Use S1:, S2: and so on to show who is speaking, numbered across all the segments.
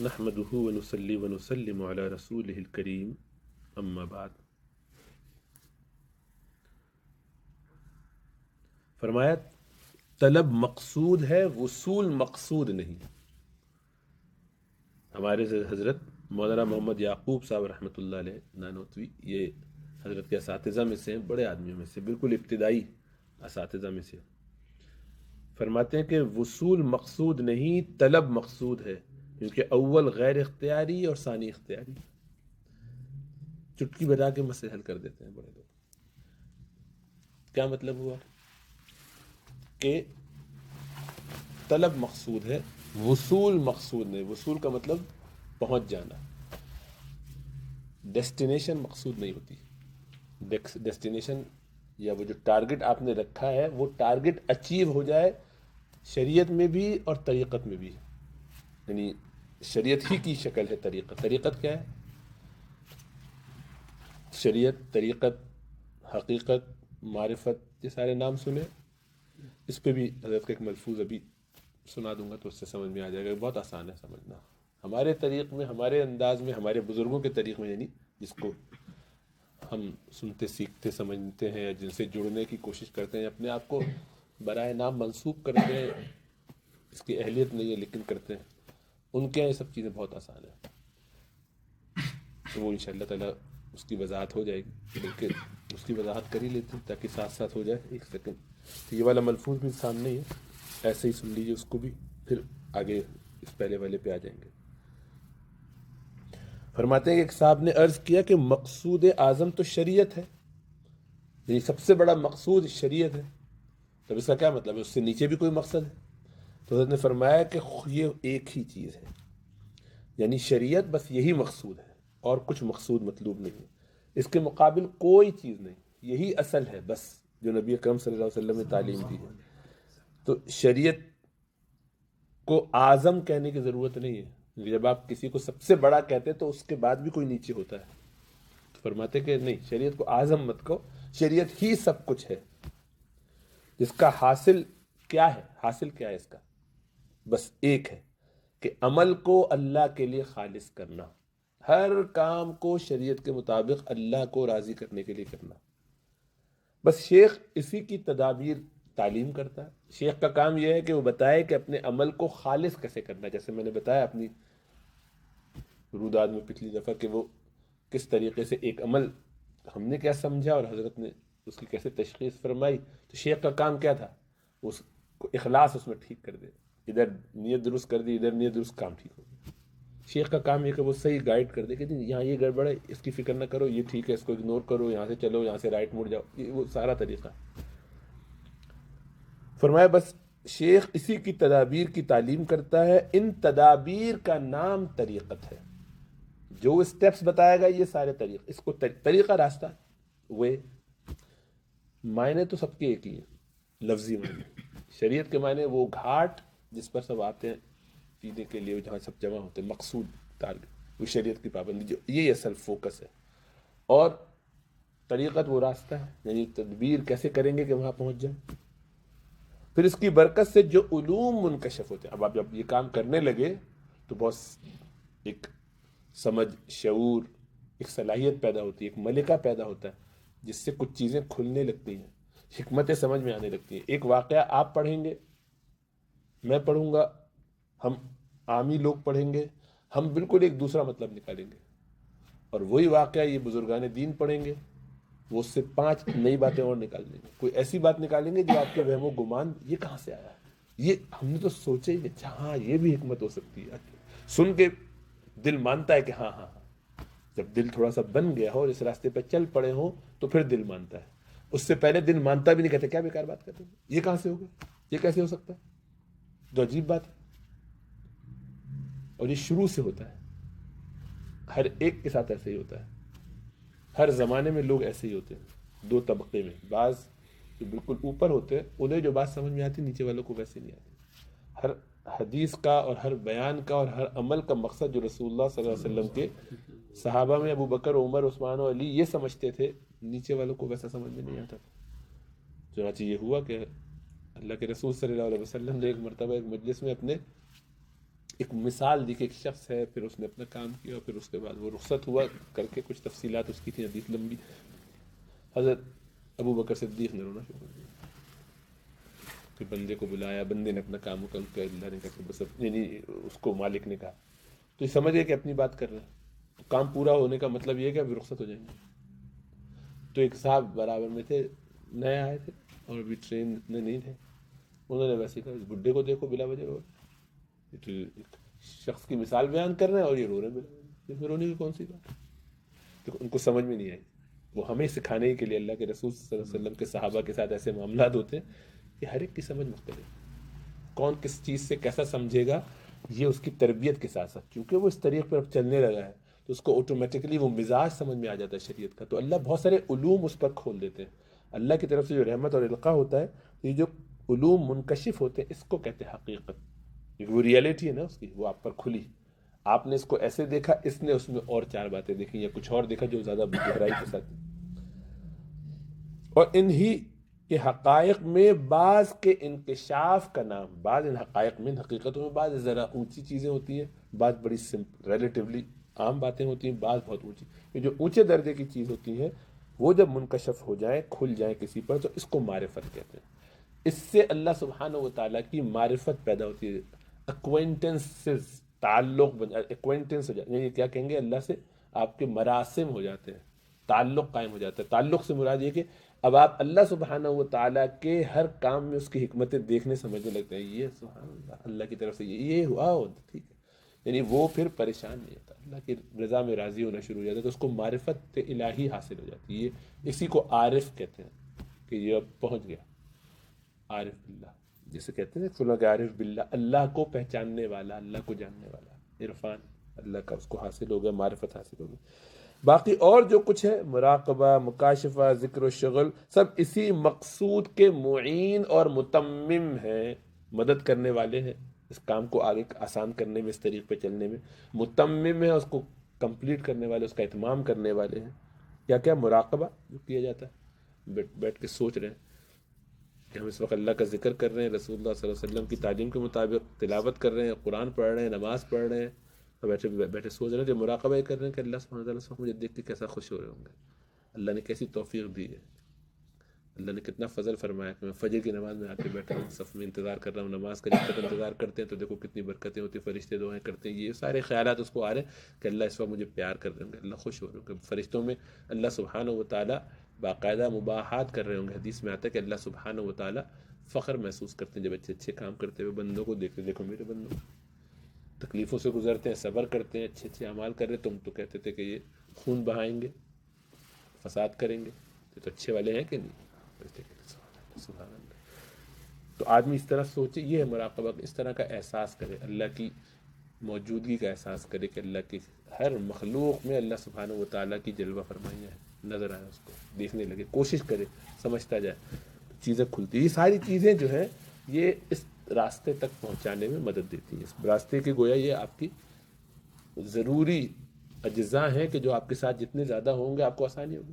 S1: نحمده ونصلي ونسلم على رسوله الكريم اما بعد۔ فرمایا طلب مقصود ہے، وصول مقصود نہیں۔ ہمارے حضرت مولانا محمد یعقوب صاحب رحمۃ اللہ علیہ نانوتوی، یہ حضرت کے اساتذہ میں سے ہیں، بڑے آدمیوں میں سے، بالکل ابتدائی اساتذہ میں سے۔ فرماتے ہیں کہ وصول مقصود نہیں، طلب مقصود ہے، کیونکہ اول غیر اختیاری اور ثانی اختیاری۔ چٹکی بجا کے مسئلے حل کر دیتے ہیں بڑے لوگ۔ کیا مطلب ہوا کہ طلب مقصود ہے، وصول مقصود نہیں۔ وصول کا مطلب پہنچ جانا، ڈیسٹینیشن مقصود نہیں ہوتی۔ ڈیسٹینیشن یا وہ جو ٹارگٹ آپ نے رکھا ہے وہ ٹارگٹ اچیو ہو جائے، شریعت میں بھی اور طریقت میں بھی، یعنی شریعت ہی کی شکل ہے طریقت۔ طریقت کیا ہے؟ شریعت، طریقت، حقیقت، معرفت، یہ سارے نام سنے۔ اس پہ بھی حضرت کا ایک ملفوظ ابھی سنا دوں گا تو اس سے سمجھ میں آ جائے گا، بہت آسان ہے سمجھنا۔ ہمارے طریق میں، ہمارے انداز میں، ہمارے بزرگوں کے طریق میں، یعنی جس کو ہم سنتے سیکھتے سمجھتے ہیں، جن سے جڑنے کی کوشش کرتے ہیں، اپنے آپ کو برائے نام منسوب کرتے ہیں، اس کی اہلیت نہیں ہے لیکن کرتے ہیں، ان کے یہ سب چیزیں بہت آسان ہیں۔ تو وہ انشاءاللہ تعالیٰ اس کی وضاحت ہو جائے گی، بلکہ اس کی وضاحت کر ہی لیتے ہیں تاکہ ساتھ ساتھ ہو جائے۔ ایک سیکنڈ، تو یہ والا ملفوظ بھی سامنے ہی ہے، ایسے ہی سن لیجیے اس کو بھی، پھر آگے اس پہلے والے پہ آ جائیں گے۔ فرماتے ہیں کہ ایک صاحب نے عرض کیا کہ مقصود اعظم تو شریعت ہے، یعنی سب سے بڑا مقصود شریعت ہے، تو اس کا کیا مطلب ہے؟ اس سے نیچے بھی کوئی مقصد ہے؟ تو حضرت نے فرمایا کہ یہ ایک ہی چیز ہے، یعنی شریعت بس یہی مقصود ہے اور کچھ مقصود مطلوب نہیں ہے، اس کے مقابل کوئی چیز نہیں، یہی اصل ہے بس جو نبی اکرم صلی اللہ علیہ وسلم نے تعلیم دی ہے۔ تو شریعت کو اعظم کہنے کی ضرورت نہیں ہے، جب آپ کسی کو سب سے بڑا کہتے ہیں تو اس کے بعد بھی کوئی نیچے ہوتا ہے، تو فرماتے کہ نہیں، شریعت کو اعظم مت کہو، شریعت ہی سب کچھ ہے، جس کا حاصل کیا ہے؟ حاصل کیا ہے اس کا؟ بس ایک ہے کہ عمل کو اللہ کے لیے خالص کرنا، ہر کام کو شریعت کے مطابق اللہ کو راضی کرنے کے لیے کرنا۔ بس شیخ اسی کی تدابیر تعلیم کرتا ہے۔ شیخ کا کام یہ ہے کہ وہ بتائے کہ اپنے عمل کو خالص کیسے کرنا ہے، جیسے میں نے بتایا اپنی روداد میں پچھلی دفعہ کہ وہ کس طریقے سے ایک عمل ہم نے کیا سمجھا اور حضرت نے اس کی کیسے تشخیص فرمائی۔ تو شیخ کا کام کیا تھا؟ اس کو اخلاص اس میں ٹھیک کر دے، ادھر نیت درست کر دی، ادھر نیت درست، کام ٹھیک ہو گیا۔ شیخ کا کام یہ کہ وہ صحیح گائیڈ کر دے کہ یہاں یہ گڑبڑ ہے، اس کی فکر نہ کرو، یہ ٹھیک ہے، اس کو اگنور کرو، یہاں سے چلو، یہاں سے رائٹ مڑ جاؤ، یہ وہ سارا طریقہ۔ فرمایا بس شیخ اسی کی تدابیر کی تعلیم کرتا ہے، ان تدابیر کا نام طریقت ہے۔ جو اسٹیپس بتائے گا یہ سارے طریقے، اس کو طریقہ، راستہ، وہ معنی تو سب کے ایک ہی ہیں، لفظی معنی۔ شریعت کے معنی وہ گھاٹ جس پر سب آتے ہیں پینے کے لیے، جہاں سب جمع ہوتے ہیں، مقصود ٹارگٹ، وہ شریعت کی پابندی، جو یہ اصل فوکس ہے۔ اور طریقت وہ راستہ ہے، یعنی تدبیر کیسے کریں گے کہ وہاں پہنچ جائیں۔ پھر اس کی برکت سے جو علوم منکشف ہوتے ہیں، اب آپ جب یہ کام کرنے لگے تو بہت ایک سمجھ، شعور، ایک صلاحیت پیدا ہوتی ہے، ایک ملکہ پیدا ہوتا ہے جس سے کچھ چیزیں کھلنے لگتی ہیں، حکمتیں سمجھ میں آنے لگتی ہیں۔ ایک واقعہ آپ پڑھیں گے، میں پڑھوں گا، ہم عامی لوگ پڑھیں گے، ہم بالکل ایک دوسرا مطلب نکالیں گے، اور وہی واقعہ یہ بزرگان دین پڑھیں گے، وہ اس سے 5 نئی باتیں اور نکال دیں گے، کوئی ایسی بات نکالیں گے جو آپ کے وہم و گمان یہ کہاں سے آیا، یہ ہم نے تو سوچا ہی نہیں، اچھا ہاں یہ بھی حکمت ہو سکتی ہے۔ سن کے دل مانتا ہے کہ ہاں ہاں ہاں، جب دل تھوڑا سا بن گیا ہو اور اس راستے پہ چل پڑے ہوں تو پھر دل مانتا ہے، اس سے پہلے دل مانتا بھی نہیں، کہتے کیا بیکار بات کرتے ہیں، یہ کہاں سے ہو گیا، یہ کیسے ہو سکتا ہے، جو عجیب بات ہے۔ اور یہ شروع سے ہوتا ہے، ہر ایک کے ساتھ ایسے ہی ہوتا ہے، ہر زمانے میں لوگ ایسے ہی ہوتے ہیں، دو طبقے میں، بعض جو بالکل اوپر ہوتے ہیں انہیں جو بات سمجھ میں آتی، نیچے والوں کو ویسے نہیں آتی۔ ہر حدیث کا اور ہر بیان کا اور ہر عمل کا مقصد جو رسول اللہ صلی اللہ علیہ وسلم کے صحابہ میں ابو بکر، عمر، عثمان و علی یہ سمجھتے تھے، نیچے والوں کو ویسا سمجھ میں نہیں آتا تھا۔ چنانچہ یہ ہوا کہ اللہ کے رسول صلی اللہ علیہ وسلم نے ایک مرتبہ ایک مجلس میں اپنے ایک مثال دی کہ ایک شخص ہے، پھر اس نے اپنا کام کیا، پھر اس کے بعد وہ رخصت ہوا کر کے، کچھ تفصیلات اس کی تھی، حدیث لمبی. حضرت ابو بکر صدیق نے رونا شروع کر دیا. پھر بندے کو بلایا، بندے نے اپنا کام کر کے اللہ نے کہا کہ بس یعنی اس کو مالک نے کہا تو یہ سمجھ گئے کہ اپنی بات کر رہے ہیں. تو کام پورا ہونے کا مطلب یہ ہے کہ ابھی رخصت ہو جائیں گے. تو ایک صاحب برابر میں تھے، نئے آئے تھے اور ابھی ٹرین اتنے نہیں تھے. انہوں نے ویسے کہا، اس بڈھے کو دیکھو بلا وجہ رو رہے. تو ایک شخص کی مثال بیان کر رہے ہیں اور یہ رو رہے ہیں بلا وجہ. اس میں رونے کی کون سی بات؟ تو ان کو سمجھ میں نہیں آئی. وہ ہمیں سکھانے کے لیے اللہ کے رسول صلی اللہ علیہ وسلم کے صحابہ کے ساتھ ایسے معاملات ہوتے ہیں کہ ہر ایک کی سمجھ مختلف ہے. کون کس چیز سے کیسا سمجھے گا یہ اس کی تربیت کے ساتھ ساتھ، کیونکہ وہ اس طریق پر اب چلنے لگا ہے تو اس کو آٹومیٹکلی وہ مزاج سمجھ میں آ جاتا ہے شریعت کا. تو اللہ بہت سارے علوم اس پر کھول دیتے ہیں. اللہ کی طرف سے جو رحمت اور القاء ہوتا ہے، یہ جو علوم منکشف ہوتے ہیں اس کو کہتے ہیں حقیقت. وہ ریئلٹی ہے نا اس کی، وہ آپ پر کھلی. آپ نے اس کو ایسے دیکھا، اس نے اس میں اور چار باتیں دیکھی یا کچھ اور دیکھا جو زیادہ گہرائی کے ساتھ. اور انہی کے حقائق میں بعض کے انکشاف کا نام، بعض ان حقائق میں، ان حقیقتوں میں بعض ذرا اونچی چیزیں ہوتی ہیں، بعض بڑی ریلیٹیولی عام باتیں ہوتی ہیں، بعض بہت اونچی. یہ جو اونچے درجے کی چیز ہوتی ہیں وہ جب منکشف ہو جائیں، کھل جائیں کسی پر، تو اس کو معرفت کہتے ہیں. اس سے اللہ سبحانہ و تعالیٰ کی معرفت پیدا ہوتی ہے. اکوینٹنسز، تعلق اکوینٹنس ہو جاتے ہیں. کیا کہیں گے، اللہ سے آپ کے مراسم ہو جاتے ہیں، تعلق قائم ہو جاتا ہے. تعلق سے مراد یہ کہ اب آپ اللہ سبحانہ و تعالیٰ کے ہر کام میں اس کی حکمتیں دیکھنے سمجھنے لگتے ہیں. یہ سبحان اللہ، اللہ کی طرف سے یہ ہوا ہو، ٹھیک ہے. یعنی وہ پھر پریشان نہیں ہوتا، اللہ کی رضا میں راضی ہونا شروع ہو جاتا ہے. تو اس کو معرفت الہی حاصل ہو جاتی ہے. یہ اسی کو عارف کہتے ہیں کہ یہ اب پہنچ گیا. عارف باللہ جسے کہتے ہیں فلاں کہ عارف باللہ، اللہ کو پہچاننے والا، اللہ کو جاننے والا. عرفان اللہ کا اس کو حاصل ہو گیا، معرفت حاصل ہو گئی. باقی اور جو کچھ ہے، مراقبہ، مکاشفہ، ذکر و شغل، سب اسی مقصود کے معین اور متمم ہیں، مدد کرنے والے ہیں اس کام کو آگے آسان کرنے میں، اس طریق پہ چلنے میں. متمم ہے، اس کو کمپلیٹ کرنے والے، اس کا اتمام کرنے والے ہیں. کیا کیا؟ مراقبہ جو کیا جاتا ہے، بیٹھ کے سوچ رہے ہیں کہ ہم اس وقت اللہ کا ذکر کر رہے ہیں، رسول اللہ صلی اللہ علیہ وسلم کی تعلیم کے مطابق تلاوت کر رہے ہیں، قرآن پڑھ رہے ہیں، نماز پڑھ رہے ہیں، اور بیٹھے سوچ رہے ہیں کہ مراقبہ یہ کر رہے ہیں کہ اللہ سبحانہ وتعالیٰ اس وقت مجھے دیکھ کے کیسا خوش ہو رہے ہوں گے، اللہ نے کیسی توفیق دی ہے، اللہ نے کتنا فضل فرمایا کہ میں فجر کی نماز میں آ کے بیٹھا ہوں، صف میں انتظار کر رہا ہوں. نماز کا جب تک انتظار کرتے ہیں تو دیکھو کتنی برکتیں ہوتی ہیں، فرشتے دعائیں کرتے ہیں. یہ سارے خیالات اس کو آ رہے ہیں کہ اللہ اس وقت مجھے پیار کر رہے ہوں گے، اللہ خوش ہو رہے ہوں گے. فرشتوں میں اللہ سبحانہ و تعالیٰ باقاعدہ مباحات کر رہے ہوں گے. حدیث میں آتا ہے کہ اللہ سبحانہ و تعالیٰ فخر محسوس کرتے ہیں جب اچھے اچھے کام کرتے ہوئے بندوں کو دیکھتے. دیکھو میرے بندوں تکلیفوں سے گزرتے ہیں، صبر کرتے ہیں، اچھے اچھے اعمال کر رہے. تم تو کہتے تھے کہ یہ خون بہائیں گے، فساد کریں گے، یہ تو اچھے والے ہیں کہ نہیں. سبحان اللہ. تو آدمی اس طرح سوچے، یہ ہے مراقبہ، اس طرح کا احساس کرے، اللہ کی موجودگی کا احساس کرے کہ اللہ کی ہر مخلوق میں اللہ سبحانہ و تعالیٰ کی جلوہ فرمائیاں ہیں، نظر آئے، اس کو دیکھنے لگے، کوشش کرے، سمجھتا جائے، چیزیں کھلتی. یہ ساری چیزیں جو ہیں یہ اس راستے تک پہنچانے میں مدد دیتی ہیں. اس راستے کے گویا یہ آپ کی ضروری اجزاء ہیں کہ جو آپ کے ساتھ جتنے زیادہ ہوں گے آپ کو آسانی ہوگی.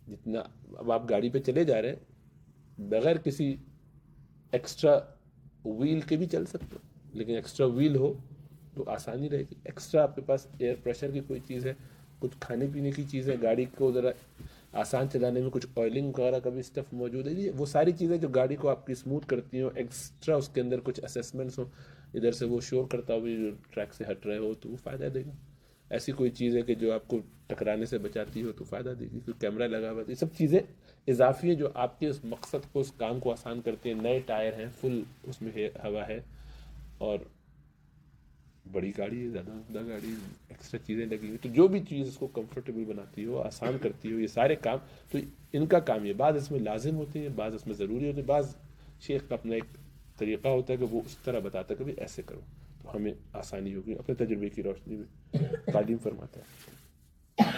S1: جتنا اب آپ گاڑی پہ چلے جا رہے ہیں بغیر کسی ایکسٹرا ویل کے بھی چل سکتے ہو، لیکن ایکسٹرا ویل ہو تو آسانی رہے گی. ایکسٹرا آپ کے پاس ایئر پریشر کی کوئی چیز ہے، کچھ کھانے پینے کی چیز ہے، گاڑی کو ذرا آسان چلانے میں کچھ آئلنگ وغیرہ کا بھی اسٹف موجود ہے. وہ ساری چیزیں جو گاڑی کو آپ کی اسموتھ کرتی ہوں، ایکسٹرا اس کے اندر کچھ اسیسمنٹس ہوں، ادھر سے وہ شور کرتا ہو بھی ٹریک سے ہٹ رہے ہو تو وہ فائدہ دے گا. ایسی کوئی چیز ہے کہ جو آپ کو ٹکرانے سے بچاتی ہو تو فائدہ دے گی. کوئی کیمرہ لگا ہوا ہے، یہ سب چیزیں اضافی ہیں جو آپ کے اس مقصد کو، اس کام کو آسان کرتے ہیں. نئے ٹائر ہیں، فل اس میں ہوا ہے، اور بڑی گاڑی ہے، زیادہ عمدہ گاڑی ہے، ایکسٹرا چیزیں لگی ہوئی، تو جو بھی چیز اس کو کمفرٹیبل بناتی ہو، آسان کرتی ہو، یہ سارے کام تو ان کا کام یہ. بعض اس میں لازم ہوتے ہیں، بعض اس میں ضروری ہوتے ہیں. بعض شیخ کا اپنا ایک طریقہ ہوتا ہے کہ وہ اس طرح بتاتا ہے کہ بھائی ایسے کرو تو ہمیں آسانی ہوگی، اپنے تجربے کی روشنی میں تعلیم فرماتا ہے.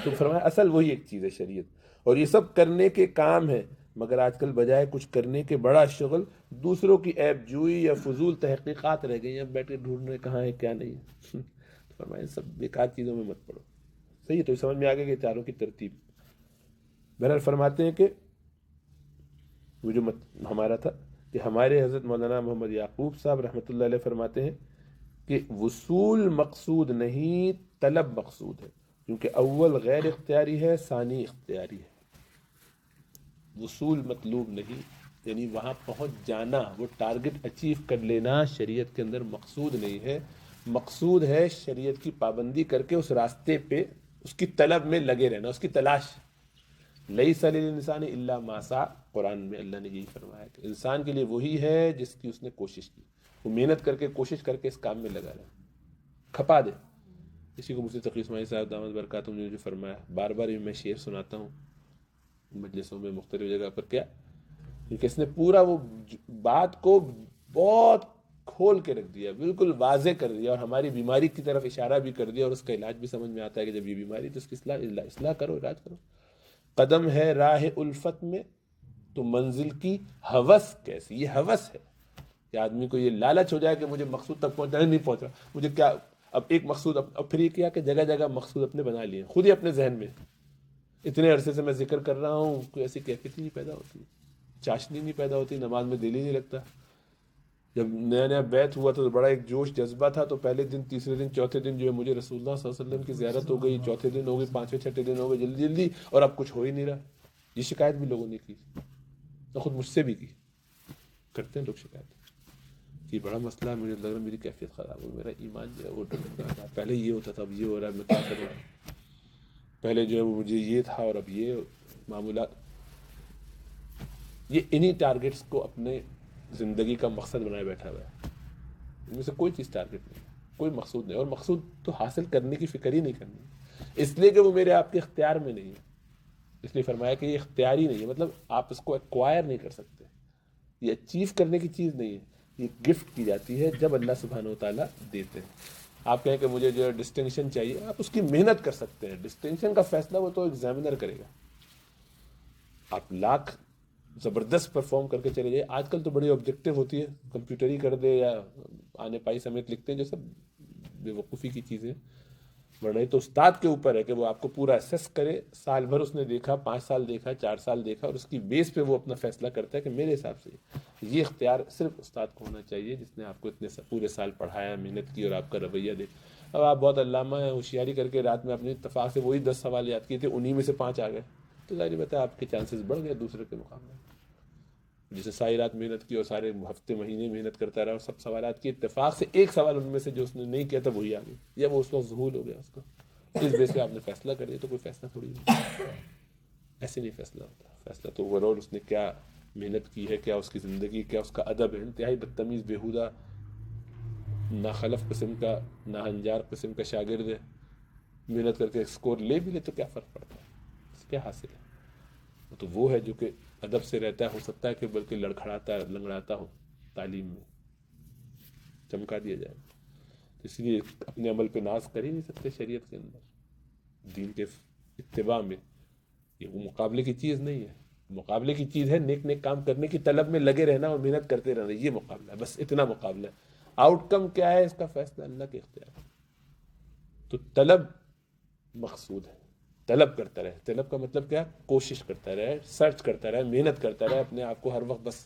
S1: تو فرمایا اصل وہی ایک چیز ہے شریعت، اور یہ سب کرنے کے کام ہے، مگر آج کل بجائے کچھ کرنے کے بڑا شغل دوسروں کی عیب جوئی یا فضول تحقیقات رہ گئی ہیں. بیٹھ کے ڈھونڈنے کہاں ہے کیا نہیں ہے. تو فرمایا سب بیکار چیزوں میں مت پڑو. صحیح ہے، تو سمجھ میں آ گیا کہ چاروں کی ترتیب. بہرحال فرماتے ہیں کہ وہ جو ہمارا تھا کہ ہمارے حضرت مولانا محمد یعقوب صاحب رحمۃ اللہ علیہ فرماتے ہیں کہ وصول مقصود نہیں، طلب مقصود ہے، کیونکہ اول غیر اختیاری ہے، ثانی اختیاری ہے۔ وصول مطلوب نہیں، یعنی وہاں پہنچ جانا، وہ ٹارگٹ اچیو کر لینا شریعت کے اندر مقصود نہیں ہے۔ مقصود ہے شریعت کی پابندی کر کے اس راستے پہ اس کی طلب میں لگے رہنا، اس کی تلاش۔ لیس للانسان الا ما سعى، قرآن میں اللہ نے یہی فرمایا کہ انسان کے لیے وہی ہے جس کی اس نے کوشش کی، وہ محنت کر کے کوشش کر کے اس کام میں لگا رہا، کھپا دے۔ اسی کو مفتی تقی اسماعیل صاحب دامت برکاتہم نے جو فرمایا، بار بار میں شعر سناتا ہوں مجلسوں میں مختلف جگہ پر، کیا کیونکہ اس نے پورا وہ بات کو بہت کھول کے رکھ دیا، بالکل واضح کر دیا، اور ہماری بیماری کی طرف اشارہ بھی کر دیا، اور اس کا علاج بھی سمجھ میں آتا ہے کہ جب یہ بیماری تو اس کی اصلاح کرو، علاج کرو۔ قدم ہے راہ الفت میں تو منزل کی ہوس کیسی، یہ ہوس ہے کہ آدمی کو یہ لالچ ہو جائے کہ مجھے مقصود تک پہنچنا ہے، نہیں پہنچ رہا، مجھے کیا اب ایک مقصود، اب پھر یہ کیا کہ جگہ جگہ مقصود اپنے بنا لیے خود ہی اپنے ذہن میں۔ اتنے عرصے سے میں ذکر کر رہا ہوں، کوئی ایسی کیفیت ہی نہیں پیدا ہوتی، چاشنی نہیں پیدا ہوتی، نماز میں دل ہی نہیں لگتا۔ جب نیا نیا بیعت ہوا تو بڑا ایک جوش جذبہ تھا، تو پہلے دن، تیسرے دن، چوتھے دن جو ہے مجھے رسول اللہ صلی اللہ علیہ وسلم کی زیارت ہو گئی، چوتھے دن ہو گئی، پانچویں چھٹے دن ہو گئے، جلدی جلدی، اور اب کچھ ہو ہی نہیں رہا۔ یہ شکایت بھی لوگوں نے کی، اور خود مجھ سے بھی کی، کرتے ہیں لوگ شکایت کہ بڑا مسئلہ ہے، مجھے لگ رہا ہے میری کیفیت خراب ہو، میرا ایمان جو ہے وہ ڈر رہا ہے، پہلے یہ ہوتا تھا اب یہ ہو رہا ہے، میں کیا کروں، پہلے جو ہے وہ مجھے یہ تھا اور اب یہ معمولات۔ یہ انہی ٹارگٹس کو اپنے زندگی کا مقصد بنائے بیٹھا ہوا ہے، ان میں سے کوئی چیز ٹارگٹ نہیں، کوئی مقصود نہیں، اور مقصود تو حاصل کرنے کی فکر ہی نہیں کرنی، اس لیے کہ وہ میرے آپ کے اختیار میں نہیں ہے۔ اس لیے فرمایا کہ یہ اختیاری نہیں ہے، مطلب آپ اس کو ایکوائر نہیں کر سکتے، یہ اچیو کرنے کی چیز نہیں ہے، یہ گفٹ کی جاتی ہے جب اللہ سبحانہ و تعالیٰ دیتے ہیں۔ آپ کہیں کہ مجھے جو ڈسٹنکشن چاہیے، آپ اس کی محنت کر سکتے ہیں، ڈسٹنکشن کا فیصلہ وہ تو ایگزامینر کرے گا۔ آپ لاکھ زبردست پرفارم کر کے چلے جائے، آج کل تو بڑی آبجیکٹو ہوتی ہے، کمپیوٹر ہی کر دے یا آنے پائی سمیت لکھتے ہیں، جو سب بے وقوفی کی چیزیں، ورنہ تو استاد کے اوپر ہے کہ وہ آپ کو پورا اسیس کرے، سال بھر اس نے دیکھا، 5 سال دیکھا، 4 سال دیکھا، اور اس کی بیس پہ وہ اپنا فیصلہ کرتا ہے کہ میرے حساب سے یہ اختیار صرف استاد کو ہونا چاہیے جس نے آپ کو اتنے پورے سال پڑھایا، محنت کی، اور آپ کا رویہ دیکھ۔ اب آپ بہت علامہ ہیں، ہوشیاری کر کے رات میں اپنے اتفاق سے وہی 10 سوال یاد کیے تھے، انہی میں سے 5 آ گئے، تو ظاہر بات ہے آپ کے چانسز بڑھ گئے دوسرے کے مقابلے میں۔ جسے ساری رات محنت کی اور سارے ہفتے مہینے محنت کرتا رہا اور سب سوالات کی، اتفاق سے ایک سوال ان میں سے جو اس نے نہیں کیا تھا وہی آ گیا، یا وہ اس وقت ذہول ہو گیا اس کا، اس بیس پہ آپ نے فیصلہ کر لیا، تو کوئی فیصلہ تھوڑی نہیں، ایسے نہیں فیصلہ ہوتا۔ فیصلہ تو اوور آل اس نے کیا محنت کی ہے، کیا اس کی زندگی، کیا اس کا ادب ہے۔ انتہائی بدتمیز، بیہودہ، ناخلف قسم کا، ناہنجار قسم کا شاگرد ہے، محنت کر کے اسکور لے بھی لے تو کیا فرق پڑتا ہے، اس سے کیا حاصل ہے؟ تو وہ ہے جو کہ ادب سے رہتا ہے، ہو سکتا ہے کہ بلکہ لڑکھڑاتا لنگڑاتا ہو تعلیم میں، چمکا دیا جائے، اس لیے اپنے عمل پہ ناز کر ہی نہیں سکتے شریعت کے اندر، دین کے اتباع میں۔ یہ وہ مقابلے کی چیز نہیں ہے، مقابلے کی چیز ہے نیک نیک کام کرنے کی طلب میں لگے رہنا اور محنت کرتے رہنا، یہ مقابلہ ہے، بس اتنا مقابلہ ہے۔ آؤٹ کم کیا ہے اس کا فیصلہ اللہ کے اختیار ہے۔ تو طلب مقصود ہے، طلب کرتا رہے، طلب کا مطلب کیا؟ کوشش کرتا رہے، سرچ کرتا رہے، محنت کرتا رہے، اپنے آپ کو ہر وقت بس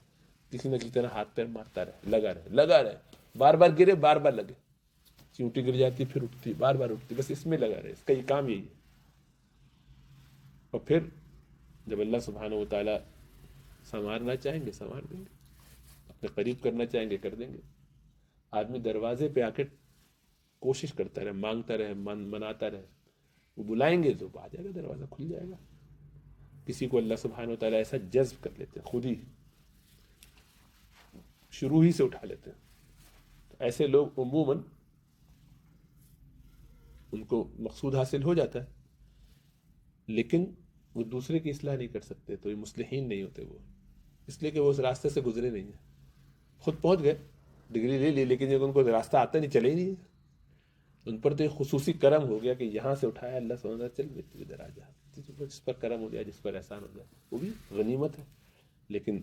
S1: کسی نہ کسی طرح ہاتھ پیر مارتا رہے، لگا رہے، بار بار گرے، بار بار لگے، چیونٹی گر جاتی پھر اٹھتی، بار بار اٹھتی، بس اس میں لگا رہے، اس کا یہ کام یہی ہے۔ اور پھر جب اللہ سبحانہ و تعالیٰ سنوارنا چاہیں گے سنوار دیں گے، اپنے قریب کرنا چاہیں گے کر دیں گے۔ آدمی دروازے پہ آ کے کوشش کرتا رہے، مانگتا رہے، مناتا رہے، وہ بلائیں گے تو آ جائے گا، دروازہ کھل جائے گا۔ کسی کو اللہ سبحانہ و تعالیٰ ایسا جذب کر لیتے ہیں، خود ہی شروع ہی سے اٹھا لیتے ہیں، تو ایسے لوگ عموماً ان کو مقصود حاصل ہو جاتا ہے، لیکن وہ دوسرے کی اصلاح نہیں کر سکتے، تو یہ مصلحین نہیں ہوتے وہ، اس لیے کہ وہ اس راستے سے گزرے نہیں ہیں، خود پہنچ گئے، ڈگری لے لی، لیکن جب ان کو راستہ آتا نہیں، چلے ہی نہیں، ان پر تو ایک خصوصی کرم ہو گیا کہ یہاں سے اٹھایا اللہ سبحانہ چل بیٹی ادھر آ جا، جس پر کرم ہو جائے، جس پر احسان ہو جائے، وہ بھی غنیمت ہے۔ لیکن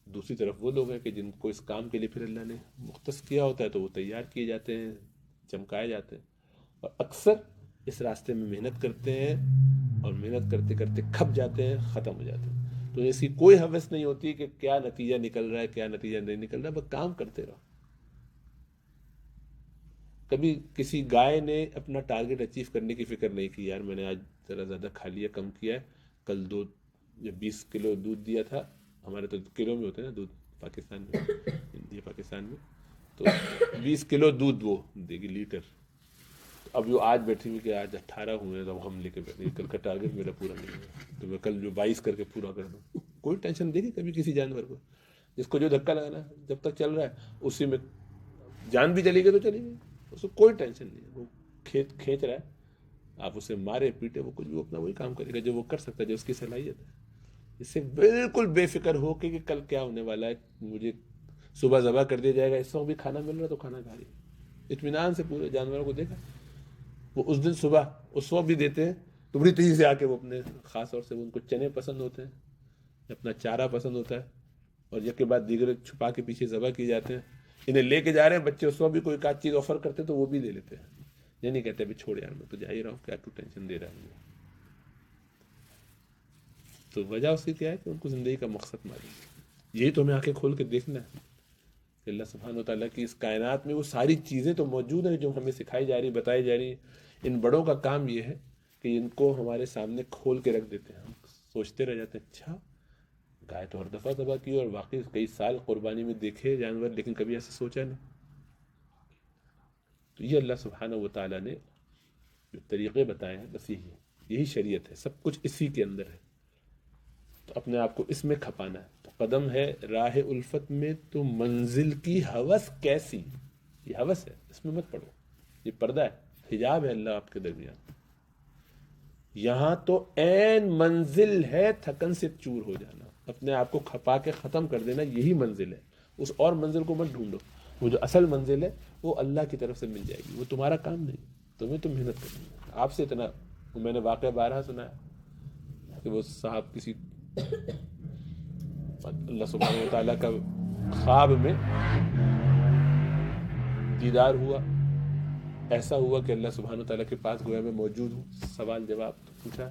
S1: دوسری طرف وہ لوگ ہیں کہ جن کو اس کام کے لیے پھر اللہ نے مختص کیا ہوتا ہے، تو وہ تیار کیے جاتے ہیں، چمکائے جاتے ہیں، اور اکثر اس راستے میں محنت کرتے ہیں، اور محنت کرتے کرتے کھپ جاتے ہیں، ختم ہو جاتے ہیں، تو اس کی کوئی حوث نہیں ہوتی کہ کیا نتیجہ نکل رہا ہے، کیا نتیجہ نہیں نکل رہا ہے، بس کام کرتے رہو۔ کبھی کسی گائے نے اپنا ٹارگیٹ اچیو کرنے کی فکر نہیں کی، یار میں نے آج ذرا زیادہ کھا لیا، کم کیا ہے، کل دودھ جب 20 کلو دودھ دیا تھا، ہمارے تو کلو میں ہوتے ہیں نا دودھ پاکستان میں، انڈیا پاکستان میں، تو 20 کلو دودھ وہ دے گی لیٹر، اب جو آج بیٹھی ہوئی کہ آج 18 ہوئے تو اب ہم لے کے بیٹھے، کل کا ٹارگیٹ میرا پورا نہیں ہوا تو میں کل جو 22 کر کے پورا کر دوں، کوئی ٹینشن دے گی کبھی کسی جانور کو؟ جس کو جو دھکا لگانا ہے جب تک چل رہا ہے اسی میں جان بھی چلی گئی تو چلی گئی، اس کو کوئی ٹینشن نہیں ہے، وہ کھینچ رہا ہے، آپ اسے مارے پیٹے وہ کچھ بھی اپنا وہی کام کرے گا جو وہ کر سکتا ہے، جو اس کی صلاحیت ہے۔ اس سے بالکل بے فکر ہو کہ کل کیا ہونے والا ہے، مجھے صبح ذبح کر دیا جائے گا، اس وقت بھی کھانا مل رہا تو کھانا کھا رہی ہے، اطمینان سے پورے جانوروں کو دیکھا، وہ اس دن صبح اس وقت بھی دیتے ہیں تو بڑی تیزی سے آ کے وہ اپنے خاص طور سے ان کو چنے پسند ہوتے ہیں، اپنا چارہ پسند ہوتا ہے، اور یک کے بعد دیگر چھپا کے پیچھے ذبح کیے جاتے ہیں، انہیں لے کے جا رہے ہیں بچے، اس وقت بھی کوئی کاج چیز آفر کرتے تو وہ بھی لے لیتے ہیں، یہ نہیں کہتے ابھی چھوڑ یار میں تو جا ہی رہا ہوں، کیا تو ٹینشن دے رہا ہے مجھے۔ تو وجہ اس کی کیا ہے کہ ان کو زندگی کا مقصد معلوم، یہی تو ہمیں آنکھیں کھول کے دیکھنا ہے کہ اللہ سبحانہ و تعالیٰ کی اس کائنات میں وہ ساری چیزیں تو موجود ہیں جو ہمیں سکھائی جا رہی، بتائی جا رہی، ان بڑوں کا کام یہ ہے کہ ان کو ہمارے سامنے کھول کے رکھ دیتے ہیں، ہم سوچتے رہ جاتے ہیں اچھا گائے تو ہر دفعہ ذبح کی اور واقعی کئی سال قربانی میں دیکھے جانور، لیکن کبھی ایسے سوچا نہیں۔ تو یہ اللہ سبحانہ و تعالیٰ نے جو طریقے بتائے ہیں بس یہی شریعت ہے، سب کچھ اسی کے اندر ہے، تو اپنے آپ کو اس میں کھپانا ہے۔ تو قدم ہے راہ الفت میں تو منزل کی ہوس کیسی، یہ ہوس ہے، اس میں مت پڑو، یہ پردہ ہے، حجاب ہے اللہ آپ کے درمیان، یہاں تو عین منزل ہے تھکن سے چور ہو جانا، اپنے آپ کو کھپا کے ختم کر دینا، یہی منزل ہے، اس اور منزل کو مت ڈھونڈو، وہ جو اصل منزل ہے وہ اللہ کی طرف سے مل جائے گی، وہ تمہارا کام نہیں، تمہیں تو محنت کرنی ہے۔ آپ سے اتنا میں نے واقعہ بارہا سنا ہے کہ وہ صاحب کسی اللہ سبحانہ و تعالیٰ کا خواب میں دیدار ہوا، ایسا ہوا کہ اللہ سبحانہ و تعالیٰ کے پاس گویا میں موجود ہوں، سوال جواب پوچھا،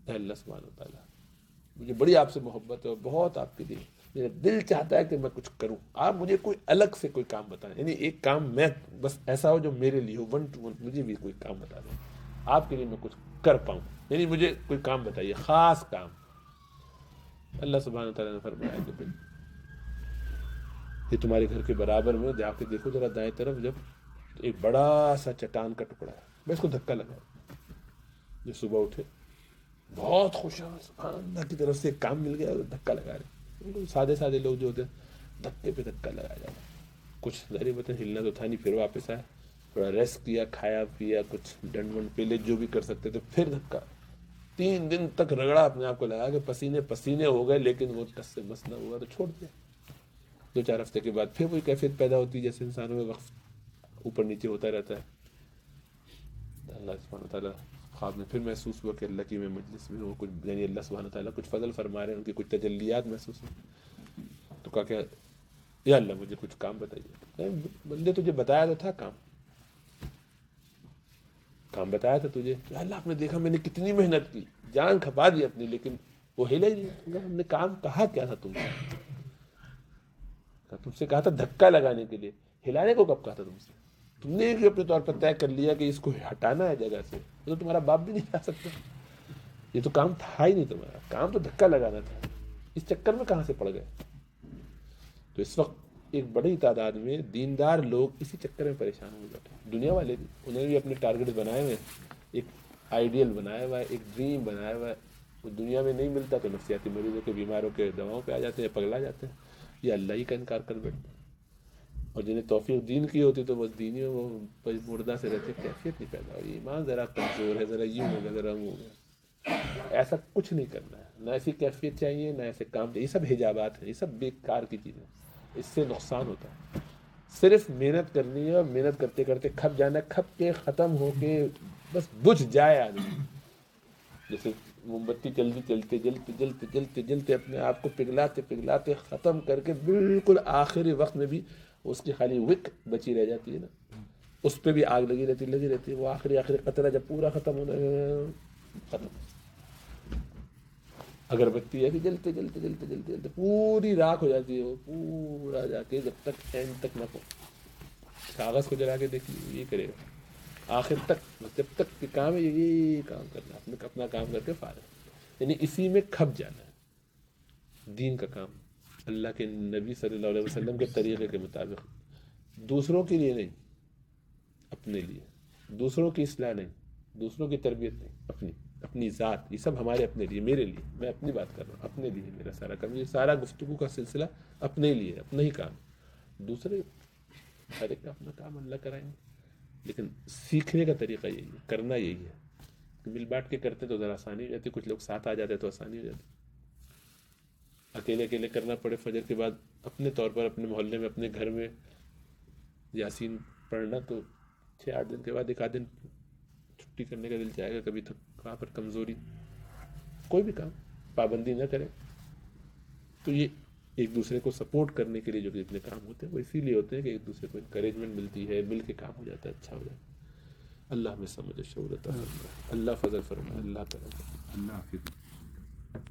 S1: اے اللہ سبحانہ و تعالیٰ مجھے بڑی آپ سے محبت ہے اور بہت آپ کے لیے میرا دل چاہتا ہے کہ میں کچھ کروں، آپ مجھے کوئی الگ سے کوئی کام بتائیں، یعنی ایک کام میں بس ایسا ہو جو میرے لیے ہو، 1 to 1 مجھے بھی کوئی کام بتا دیں، آپ کے لیے میں کچھ کر پاؤں، یعنی مجھے کوئی کام بتائیے، خاص کام۔ اللہ سبحانہ و تعالیٰ نے فرمایا کہ بھائی یہ تمہارے گھر کے برابر میں جا کے دیکھو ذرا دائیں طرف، جب ایک بڑا سا چٹان کا ٹکڑا ہے، میں اس کو دھکا لگا، جو صبح اٹھے بہت خوش ہیں، سبحان اللہ کی طرف سے ایک کام مل گیا، دھکا لگا رہے، سادے سادے لوگ جو ہوتے ہیں دھکے پہ دھکا لگایا جاتا ہے، کچھ ظاہر بات ہے ہلنا تو تھا نہیں، پھر واپس آئے، تھوڑا ریسٹ کیا، کھایا پیا، کچھ ڈنڈ ونڈ پہ لے جو بھی کر سکتے تھے، پھر دھکا، 3 دن تک رگڑا اپنے آپ کو، لگا کہ پسینے پسینے ہو گئے لیکن وہ ٹس سے مس نہ ہوا، تو چھوڑ دیا۔ 2-4 ہفتے کے بعد پھر وہی کیفیت پیدا ہوتی ہے جیسے انسانوں میں وقت اوپر نیچے ہوتا رہتا ہے۔ اللہ سبحانہ تعالیٰ خواب میں پھر محسوس ہوا کہ اللہ کی میں مجلس میں ہوں، کچھ یعنی اللہ سبحانہ تعالیٰ کچھ فضل فرما رہے ہیں، ان کی کچھ تجلیات محسوس ہوئی، تو کہا کہ یا اللہ مجھے کچھ کام بتائیے، بندے تجھے بتایا تو تھا کام بتایا تھا تجھے، یا اللہ آپ نے دیکھا میں نے کتنی محنت کی، جان کھپا دی اپنی، لیکن وہ ہلا ہی نہیں، ہم نے کام کہا کیا تھا تم سے کہا تھا دھکا لگانے کے لیے، ہلانے کو کب کہا تھا تم سے؟ تم نے اپنے طور پر طے کر لیا کہ اس کو ہٹانا ہے جگہ سے، تو تمہارا باپ بھی نہیں لا سکتا، یہ تو کام تھا ہی نہیں، تمہارا کام تو دھکا لگانا تھا، اس چکر میں کہاں سے پڑ گئے؟ تو اس وقت ایک بڑی تعداد میں دیندار لوگ اسی چکر میں پریشان ہو جاتے ہیں، دنیا والے بھی، انہیں بھی اپنے ٹارگیٹ بنائے ہوئے ہیں، ایک آئیڈیل بنایا ہوا ہے، ایک ڈریم بنایا ہوا ہے، وہ دنیا میں نہیں ملتا تو نفسیاتی مریضوں کے بیماروں کے دواؤں پہ آ جاتے ہیں، پگلا جاتے ہیں، یہ اللہ ہی کا انکار کر بیٹھتے ہیں، اور جنہیں توفیق دین کی ہوتی تو بس دینی میں وہ مردہ سے رہتے، کیفیت نہیں پیدا ہوئی، ایمان ذرا کمزور ہے، ذرا یوں ہوگا ذرا وہ ہوگا، ایسا کچھ نہیں کرنا ہے، نہ ایسی کیفیت چاہیے نہ ایسے کام چاہیے، یہ سب حجابات ہیں، یہ سب بیکار کی چیزیں، اس سے نقصان ہوتا ہے، صرف محنت کرنی ہے اور محنت کرتے کرتے کھپ جانا ہے، کھپ کے ختم ہو کے بس بجھ جائے آدمی، جیسے موم بتی جلدی جلتے جلتے جلتے جلتے جلتے اپنے آپ کو پگھلاتے پگھلاتے ختم کر کے بالکل آخری وقت میں بھی اس کی خالی وک بچی رہ جاتی ہے نا، اس پہ بھی آگ لگی رہتی ہے، وہ آخری قطرہ جب پورا ختم ہونا ختم، اگربتی ہے کہ جلتے جلتے جلتے جلتے جلتے پوری راکھ ہو جاتی ہے، وہ پورا جا کے جب تک اینڈ تک نہ پہنچے، کاغذ کو جلا کے دیکھ لیجیے، یہ کرے گا آخر تک، جب تک کہ کام ہے یہ کام کرنا، اپنا کام کر کے فارغ، یعنی اسی میں کھپ جانا ہے۔ دین کا کام اللہ کے نبی صلی اللہ علیہ وسلم کے طریقے کے مطابق، دوسروں کے لیے نہیں، اپنے لیے، دوسروں کی اصلاح نہیں، دوسروں کی تربیت نہیں، اپنی ذات، یہ سب ہمارے اپنے لیے، میرے لیے، میں اپنی بات کر رہا ہوں، اپنے لیے میرا سارا کام، یہ سارا گفتگو کا سلسلہ اپنے لیے، اپنا ہی کام، دوسرے ہر ایک کا اپنا کام اللہ کرائیں گے۔ لیکن سیکھنے کا طریقہ یہی ہے، کرنا یہی ہے، مل بانٹ کے کرتے تو ذرا آسانی ہو جاتی، کچھ لوگ ساتھ آ جاتے تو آسانی ہو جاتی، اکیلے اکیلے کرنا پڑے فجر کے بعد اپنے طور پر اپنے محلے میں اپنے گھر میں یاسین پڑھنا، تو 6-8 دن کے بعد ایک آدھ دن چھٹی کرنے کا دل چاہے گا، کبھی تک وہاں پر کمزوری، کوئی بھی کام پابندی نہ کرے، تو یہ ایک دوسرے کو سپورٹ کرنے کے لیے جو اتنے کام ہوتے ہیں وہ اسی لیے ہوتے ہیں کہ ایک دوسرے کو انکریجمنٹ ملتی ہے، مل کے کام ہو جاتا ہے، اچھا ہو جاتا ہے۔ اللہ ہمیں سمجھ شعور عطا فرمائے، اللہ فضل فرمائے، اللہ کرم، اللہ حافظ۔